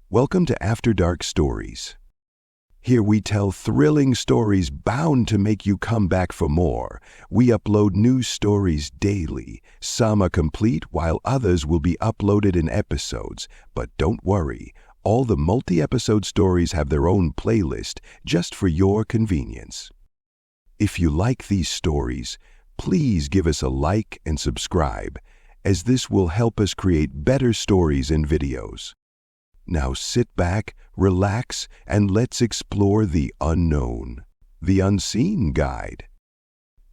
Welcome to After Dark Stories. Here we tell thrilling stories bound to make you come back for more. We upload new stories daily. Some are complete while others will be uploaded in episodes. But don't worry, all the multi-episode stories have their own playlist just for your convenience. If you like these stories, please give us a like and subscribe, as this will help us create better stories and videos. Now sit back, relax, and let's explore the unknown, the unseen guide.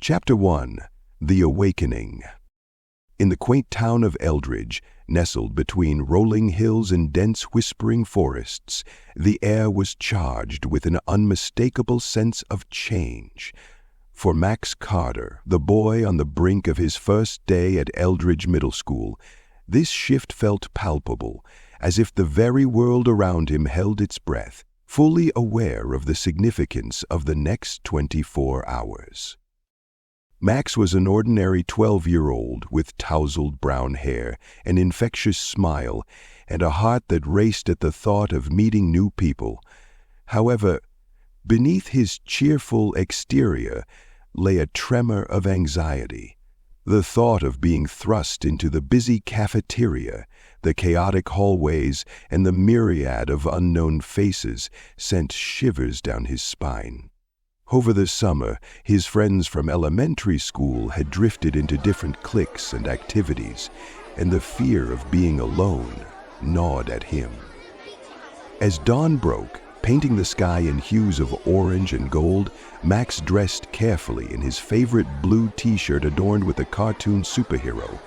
Chapter 1. The Awakening. In the quaint town of Eldridge, nestled between rolling hills and dense whispering forests, the air was charged with an unmistakable sense of change. For Max Carter, the boy on the brink of his first day at Eldridge Middle School, this shift felt palpable, as if the very world around him held its breath, fully aware of the significance of the next 24 hours. Max was an ordinary 12-year-old with tousled brown hair, an infectious smile, and a heart that raced at the thought of meeting new people. However, beneath his cheerful exterior lay a tremor of anxiety. The thought of being thrust into the busy cafeteria, the chaotic hallways, and the myriad of unknown faces sent shivers down his spine. Over the summer, his friends from elementary school had drifted into different cliques and activities, and the fear of being alone gnawed at him. As dawn broke, painting the sky in hues of orange and gold, Max dressed carefully in his favorite blue t-shirt adorned with a cartoon superhero.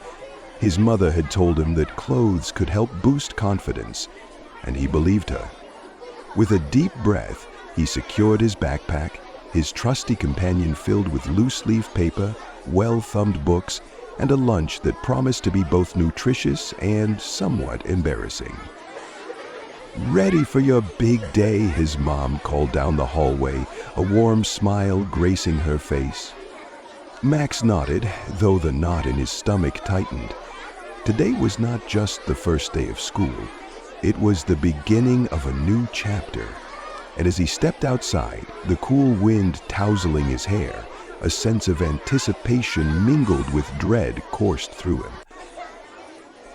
His mother had told him that clothes could help boost confidence, and he believed her. With a deep breath, he secured his backpack, his trusty companion filled with loose-leaf paper, well-thumbed books, and a lunch that promised to be both nutritious and somewhat embarrassing. "Ready for your big day," his mom called down the hallway, a warm smile gracing her face. Max nodded, though the knot in his stomach tightened. Today was not just the first day of school. It was the beginning of a new chapter. And as he stepped outside, the cool wind tousling his hair, a sense of anticipation mingled with dread coursed through him.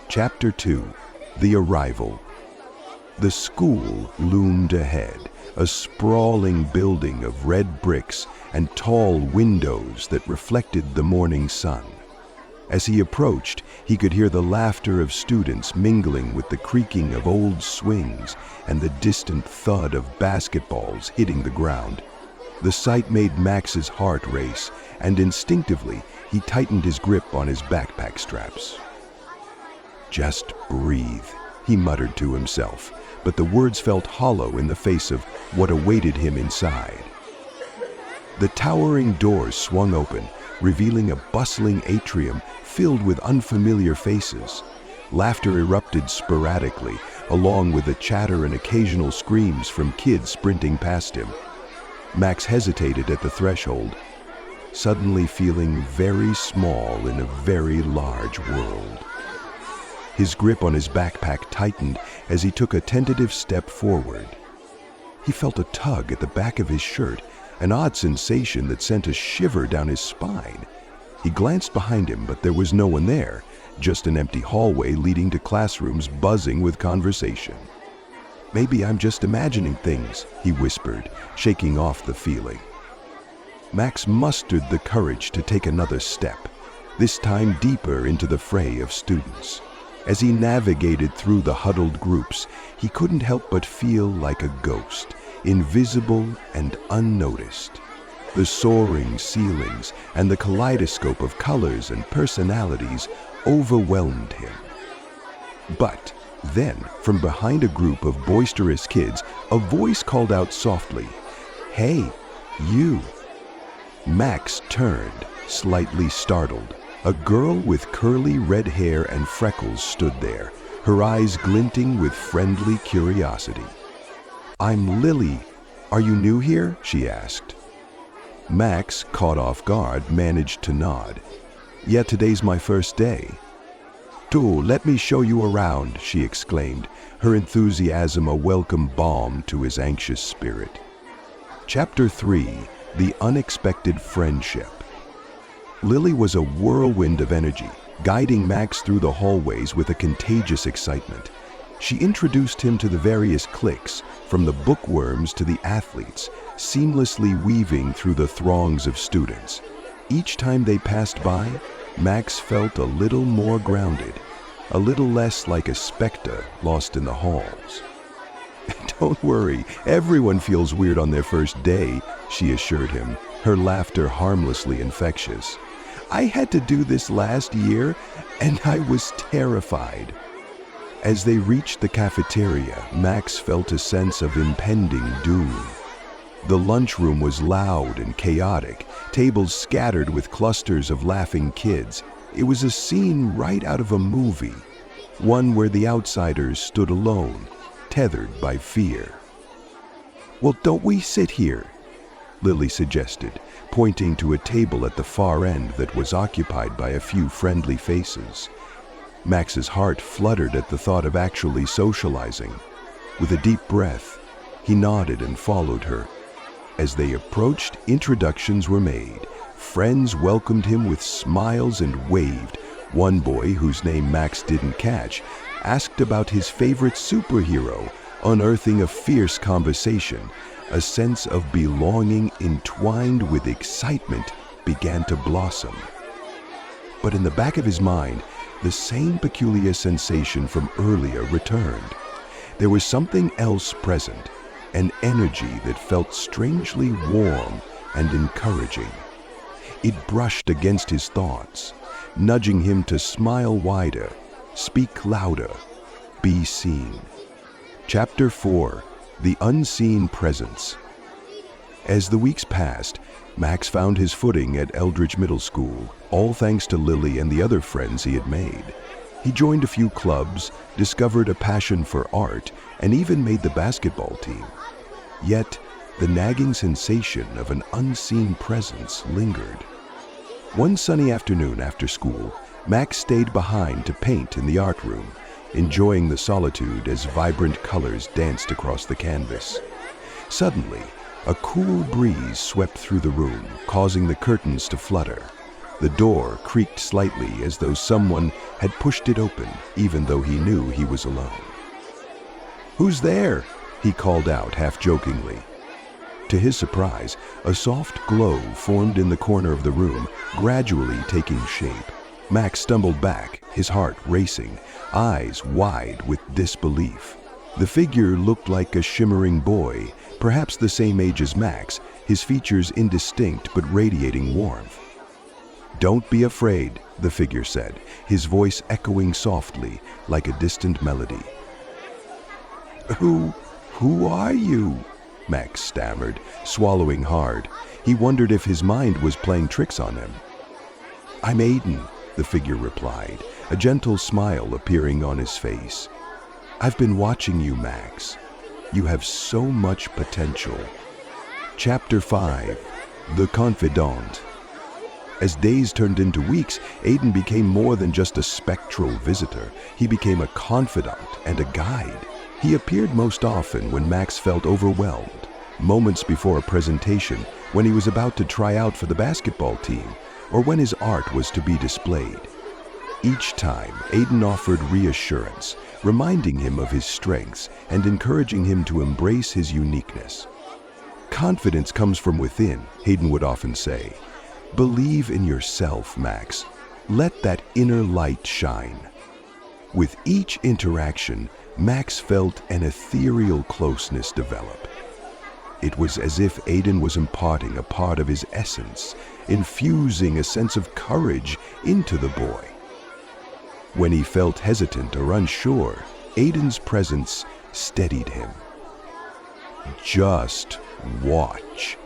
Chapter 2. The Arrival. The school loomed ahead, a sprawling building of red bricks and tall windows that reflected the morning sun. As he approached, he could hear the laughter of students mingling with the creaking of old swings and the distant thud of basketballs hitting the ground. The sight made Max's heart race, and instinctively he tightened his grip on his backpack straps. "Just breathe," he muttered to himself, but the words felt hollow in the face of what awaited him inside. The towering doors swung open, revealing a bustling atrium filled with unfamiliar faces. Laughter erupted sporadically, along with the chatter and occasional screams from kids sprinting past him. Max hesitated at the threshold, suddenly feeling very small in a very large world. His grip on his backpack tightened as he took a tentative step forward. He felt a tug at the back of his shirt, an odd sensation that sent a shiver down his spine. He glanced behind him, but there was no one there, just an empty hallway leading to classrooms buzzing with conversation. "Maybe I'm just imagining things," he whispered, shaking off the feeling. Max mustered the courage to take another step, this time deeper into the fray of students. As he navigated through the huddled groups, he couldn't help but feel like a ghost, invisible and unnoticed. The soaring ceilings and the kaleidoscope of colors and personalities overwhelmed him. But then, from behind a group of boisterous kids, a voice called out softly, "Hey, you!" Max turned, slightly startled. A girl with curly red hair and freckles stood there, her eyes glinting with friendly curiosity. "I'm Lily. Are you new here?" she asked. Max, caught off guard, managed to nod. "Yeah, today's my first day." let me show you around," she exclaimed, her enthusiasm a welcome balm to his anxious spirit. Chapter 3: The Unexpected Friendship. Lily was a whirlwind of energy, guiding Max through the hallways with a contagious excitement. She introduced him to the various cliques, from the bookworms to the athletes, seamlessly weaving through the throngs of students. Each time they passed by, Max felt a little more grounded, a little less like a specter lost in the halls. "Don't worry, everyone feels weird on their first day," she assured him, her laughter harmlessly infectious. "I had to do this last year, and I was terrified." As they reached the cafeteria, Max felt a sense of impending doom. The lunchroom was loud and chaotic, tables scattered with clusters of laughing kids. It was a scene right out of a movie, one where the outsiders stood alone, tethered by fear. "Well, don't we sit here?" Lily suggested, pointing to a table at the far end that was occupied by a few friendly faces. Max's heart fluttered at the thought of actually socializing. With a deep breath, he nodded and followed her. As they approached, introductions were made. Friends welcomed him with smiles and waved. One boy, whose name Max didn't catch, asked about his favorite superhero, unearthing a fierce conversation. A sense of belonging entwined with excitement began to blossom. But in the back of his mind, the same peculiar sensation from earlier returned. There was something else present, an energy that felt strangely warm and encouraging. It brushed against his thoughts, nudging him to smile wider, speak louder, be seen. Chapter 4: The Unseen Presence. As the weeks passed, Max found his footing at Eldridge Middle School, all thanks to Lily and the other friends he had made. He joined a few clubs, discovered a passion for art, and even made the basketball team. Yet, the nagging sensation of an unseen presence lingered. One sunny afternoon after school, Max stayed behind to paint in the art room, enjoying the solitude as vibrant colors danced across the canvas. Suddenly, a cool breeze swept through the room, causing the curtains to flutter. The door creaked slightly as though someone had pushed it open, even though he knew he was alone. "Who's there?" he called out half-jokingly. To his surprise, a soft glow formed in the corner of the room, gradually taking shape. Max stumbled back, his heart racing, eyes wide with disbelief. The figure looked like a shimmering boy, perhaps the same age as Max, his features indistinct but radiating warmth. "Don't be afraid," the figure said, his voice echoing softly like a distant melody. Who are you?" Max stammered, swallowing hard. He wondered if his mind was playing tricks on him. "I'm Aiden," the figure replied, a gentle smile appearing on his face. "I've been watching you, Max. You have so much potential." Chapter 5: The Confidant. As days turned into weeks, Aiden became more than just a spectral visitor. He became a confidant and a guide. He appeared most often when Max felt overwhelmed, moments before a presentation, when he was about to try out for the basketball team, or when his art was to be displayed. Each time, Aiden offered reassurance, reminding him of his strengths and encouraging him to embrace his uniqueness. "Confidence comes from within," Aiden would often say. "Believe in yourself, Max. Let that inner light shine." With each interaction, Max felt an ethereal closeness develop. It was as if Aiden was imparting a part of his essence, infusing a sense of courage into the boy. When he felt hesitant or unsure, Aiden's presence steadied him. "Just watch,"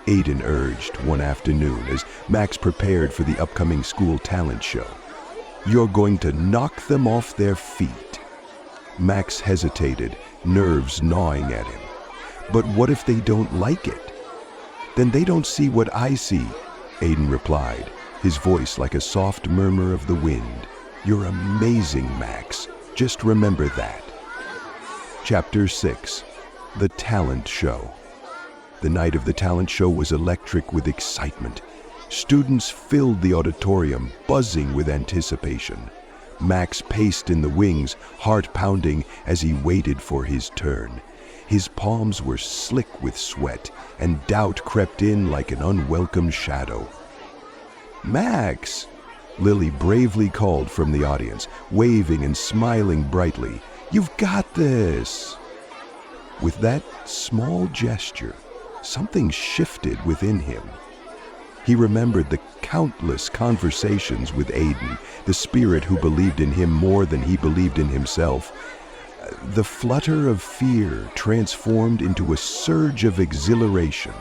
Aiden urged one afternoon as Max prepared for the upcoming school talent show. "You're going to knock them off their feet." Max hesitated, nerves gnawing at him. "But what if they don't like it?" "Then they don't see what I see," Aiden replied, his voice like a soft murmur of the wind. You're amazing, Max. Just remember that. Chapter 6. The Talent Show. The night of the talent show was electric with excitement. Students filled the auditorium, buzzing with anticipation. Max paced in the wings, heart pounding as he waited for his turn. His palms were slick with sweat, and doubt crept in like an unwelcome shadow. "Max!" Lily bravely called from the audience, waving and smiling brightly. "You've got this!" With that small gesture, something shifted within him. He remembered the countless conversations with Aiden, the spirit who believed in him more than he believed in himself. The flutter of fear transformed into a surge of exhilaration.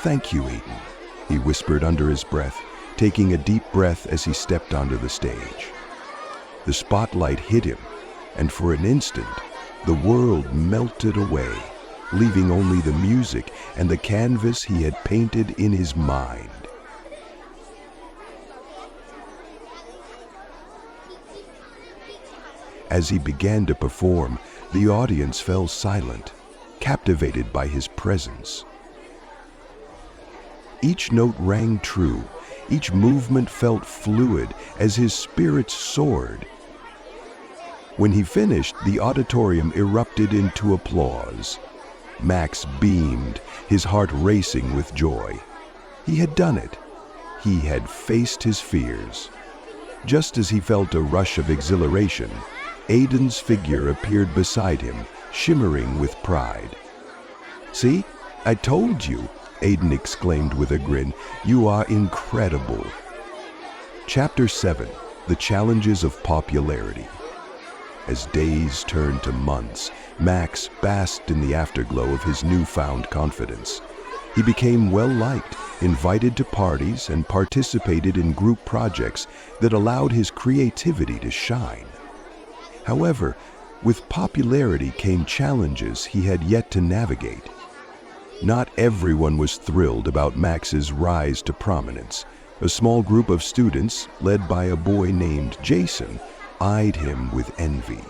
"Thank you, Aiden," he whispered under his breath, taking a deep breath as he stepped onto the stage. The spotlight hit him, and for an instant, the world melted away, leaving only the music and the canvas he had painted in his mind. As he began to perform, the audience fell silent, captivated by his presence. Each note rang true, each movement felt fluid as his spirit soared. When he finished, the auditorium erupted into applause. Max beamed, his heart racing with joy. He had done it. He had faced his fears. Just as he felt a rush of exhilaration, Aiden's figure appeared beside him, shimmering with pride. "See? I told you," Aiden exclaimed with a grin. "You are incredible." Chapter 7. The Challenges of Popularity. As days turned to months, Max basked in the afterglow of his newfound confidence. He became well-liked, invited to parties, and participated in group projects that allowed his creativity to shine. However, with popularity came challenges he had yet to navigate. Not everyone was thrilled about Max's rise to prominence. A small group of students, led by a boy named Jason, eyed him with envy.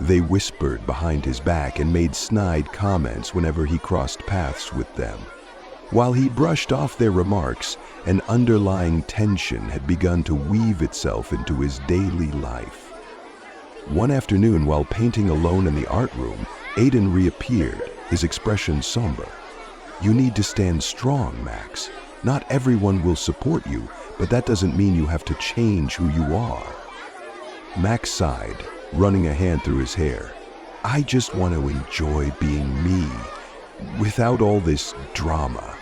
They whispered behind his back and made snide comments whenever he crossed paths with them. While he brushed off their remarks, an underlying tension had begun to weave itself into his daily life. One afternoon, while painting alone in the art room, Aiden reappeared, his expression somber. "You need to stand strong, Max. Not everyone will support you, but that doesn't mean you have to change who you are." Max sighed, running a hand through his hair. "I just want to enjoy being me, without all this drama."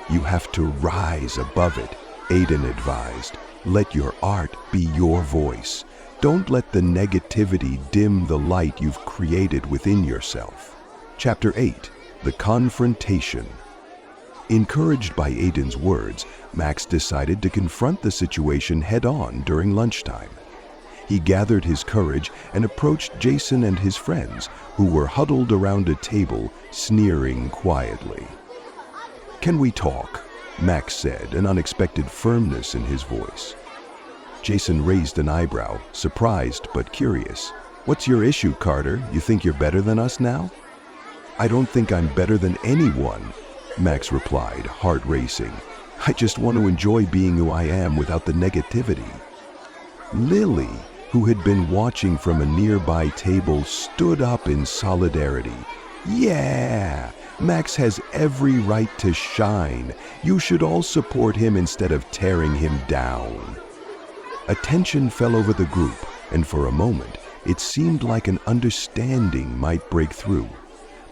"You have to rise above it," Aiden advised. "Let your art be your voice. Don't let the negativity dim the light you've created within yourself." Chapter 8. The Confrontation. Encouraged by Aiden's words, Max decided to confront the situation head-on during lunchtime. He gathered his courage and approached Jason and his friends, who were huddled around a table, sneering quietly. "Can we talk?" Max said, an unexpected firmness in his voice. Jason raised an eyebrow, surprised but curious. "What's your issue, Carter? You think you're better than us now?" "I don't think I'm better than anyone," Max replied, heart racing. "I just want to enjoy being who I am without the negativity." Lily, who had been watching from a nearby table, stood up in solidarity. "Yeah! Max has every right to shine. You should all support him instead of tearing him down." Attention fell over the group, and for a moment, it seemed like an understanding might break through.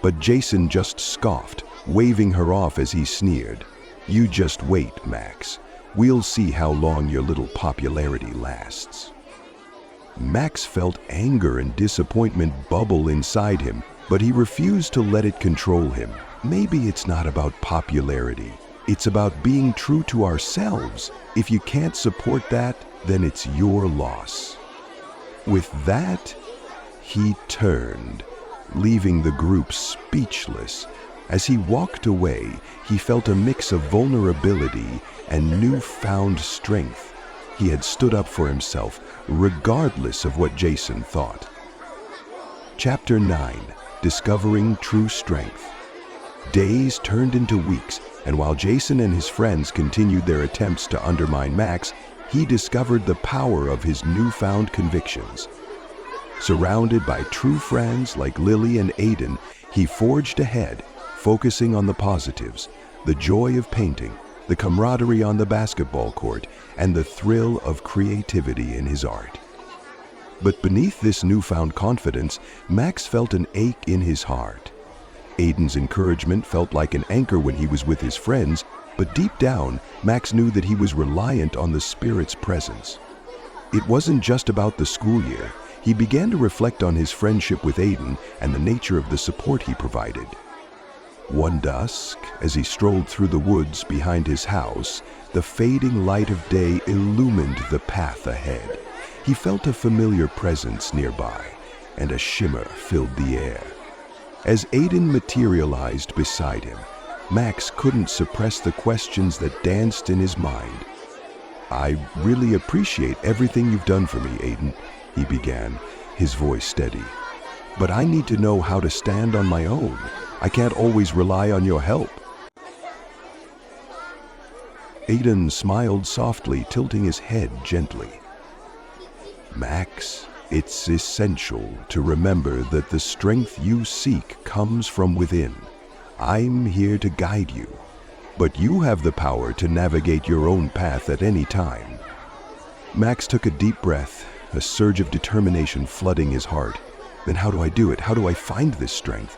But Jason just scoffed, waving her off as he sneered. "You just wait, Max. We'll see how long your little popularity lasts." Max felt anger and disappointment bubble inside him, but he refused to let it control him. Maybe it's not about popularity. It's about being true to ourselves. If you can't support that, then it's your loss. With that, he turned, leaving the group speechless. As he walked away, he felt a mix of vulnerability and newfound strength. He had stood up for himself, regardless of what Jason thought. Chapter 9. Discovering True Strength. Days turned into weeks, and while Jason and his friends continued their attempts to undermine Max, he discovered the power of his newfound convictions. Surrounded by true friends like Lily and Aiden, he forged ahead, focusing on the positives, the joy of painting, the camaraderie on the basketball court, and the thrill of creativity in his art. But beneath this newfound confidence, Max felt an ache in his heart. Aiden's encouragement felt like an anchor when he was with his friends, but deep down, Max knew that he was reliant on the Spirit's presence. It wasn't just about the school year. He began to reflect on his friendship with Aiden and the nature of the support he provided. One dusk, as he strolled through the woods behind his house, the fading light of day illumined the path ahead. He felt a familiar presence nearby, and a shimmer filled the air. As Aiden materialized beside him, Max couldn't suppress the questions that danced in his mind. "I really appreciate everything you've done for me, Aiden," he began, his voice steady. "But I need to know how to stand on my own. I can't always rely on your help." Aiden smiled softly, tilting his head gently. "Max, it's essential to remember that the strength you seek comes from within. I'm here to guide you, but you have the power to navigate your own path at any time." Max took a deep breath, a surge of determination flooding his heart. Then how do I do it? How do I find this strength?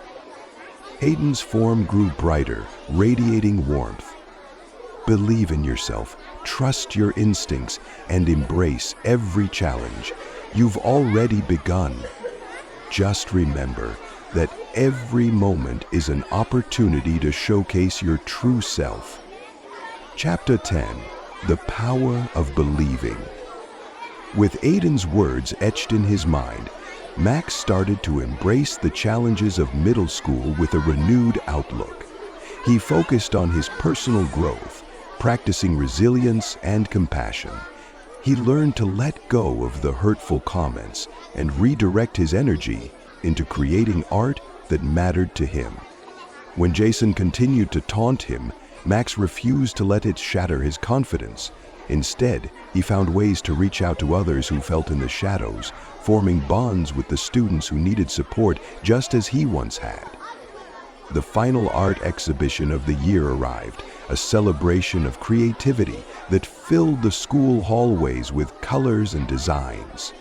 Aiden's form grew brighter, radiating warmth. "Believe in yourself, trust your instincts, and embrace every challenge. You've already begun. Just remember that every moment is an opportunity to showcase your true self." Chapter 10. The Power of Believing. With Aiden's words etched in his mind, Max started to embrace the challenges of middle school with a renewed outlook. He focused on his personal growth, practicing resilience and compassion. He learned to let go of the hurtful comments and redirect his energy into creating art that mattered to him. When Jason continued to taunt him, Max refused to let it shatter his confidence. Instead, he found ways to reach out to others who felt in the shadows, forming bonds with the students who needed support just as he once had. The final art exhibition of the year arrived, a celebration of creativity that filled the school hallways with colors and designs.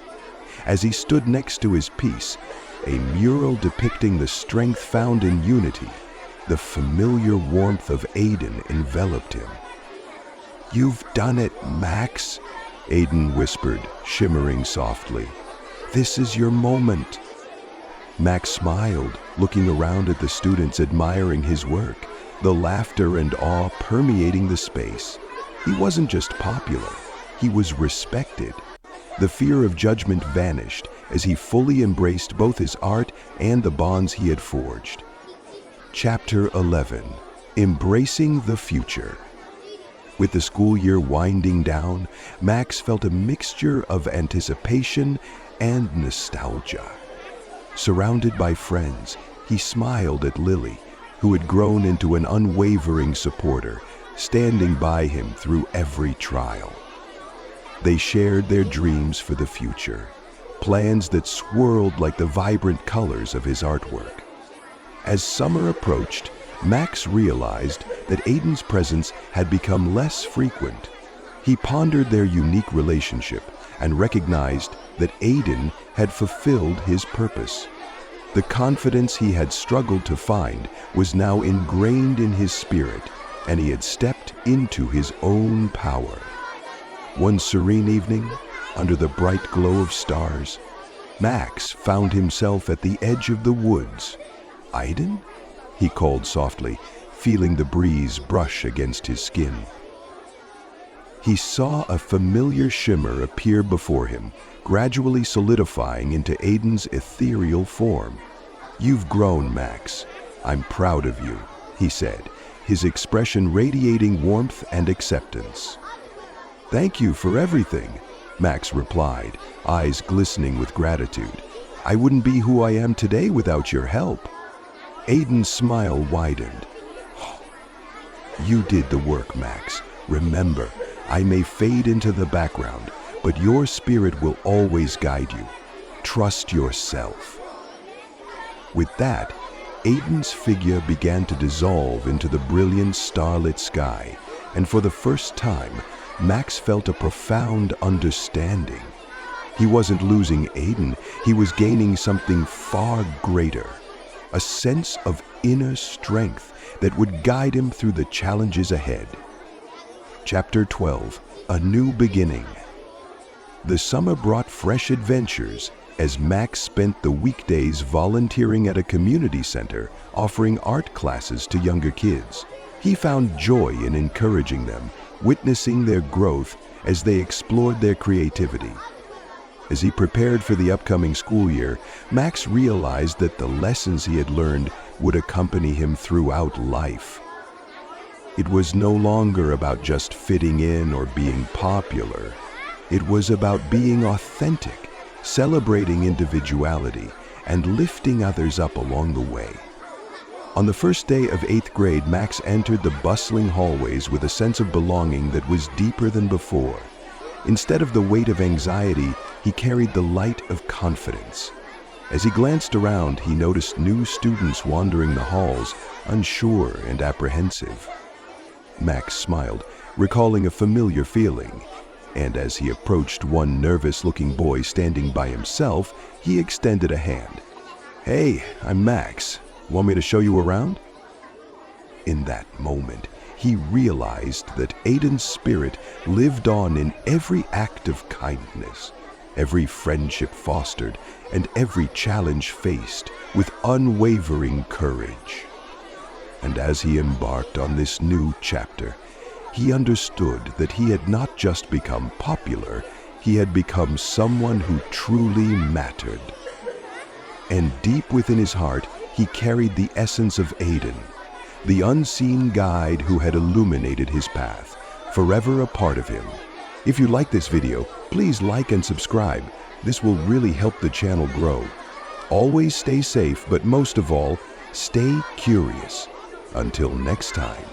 As he stood next to his piece, a mural depicting the strength found in unity, the familiar warmth of Aiden enveloped him. "You've done it, Max," Aiden whispered, shimmering softly. "This is your moment." Max smiled, looking around at the students admiring his work, the laughter and awe permeating the space. He wasn't just popular, he was respected. The fear of judgment vanished as he fully embraced both his art and the bonds he had forged. Chapter 11. Embracing the Future. With the school year winding down, Max felt a mixture of anticipation and nostalgia. Surrounded by friends, he smiled at Lily, who had grown into an unwavering supporter, standing by him through every trial. They shared their dreams for the future, plans that swirled like the vibrant colors of his artwork. As summer approached, Max realized that Aiden's presence had become less frequent. He pondered their unique relationship and recognized that Aiden had fulfilled his purpose. The confidence he had struggled to find was now ingrained in his spirit, and he had stepped into his own power. One serene evening, under the bright glow of stars, Max found himself at the edge of the woods. "Aiden?" he called softly, feeling the breeze brush against his skin. He saw a familiar shimmer appear before him, gradually solidifying into Aiden's ethereal form. "You've grown, Max. I'm proud of you," he said, his expression radiating warmth and acceptance. Thank you for everything, Max replied, eyes glistening with gratitude. I wouldn't be who I am today without your help. Aiden's smile widened. You did the work, Max. Remember, I may fade into the background, but your spirit will always guide you. Trust yourself. With that, Aiden's figure began to dissolve into the brilliant starlit sky, and for the first time, Max felt a profound understanding. He wasn't losing Aiden, he was gaining something far greater, a sense of inner strength that would guide him through the challenges ahead. Chapter 12, A New Beginning. The summer brought fresh adventures as Max spent the weekdays volunteering at a community center offering art classes to younger kids. He found joy in encouraging them, witnessing their growth as they explored their creativity. As he prepared for the upcoming school year, Max realized that the lessons he had learned would accompany him throughout life. It was no longer about just fitting in or being popular. It was about being authentic, celebrating individuality, and lifting others up along the way. On the first day of 8th grade, Max entered the bustling hallways with a sense of belonging that was deeper than before. Instead of the weight of anxiety, he carried the light of confidence. As he glanced around, he noticed new students wandering the halls, unsure and apprehensive. Max smiled, recalling a familiar feeling, and as he approached one nervous-looking boy standing by himself, he extended a hand. "Hey, I'm Max. Want me to show you around?" In that moment, he realized that Aiden's spirit lived on in every act of kindness, every friendship fostered, and every challenge faced with unwavering courage. And as he embarked on this new chapter, he understood that he had not just become popular, he had become someone who truly mattered. And deep within his heart, he carried the essence of Aiden, the unseen guide who had illuminated his path, forever a part of him. If you like this video, please like and subscribe. This will really help the channel grow. Always stay safe, but most of all, stay curious. Until next time.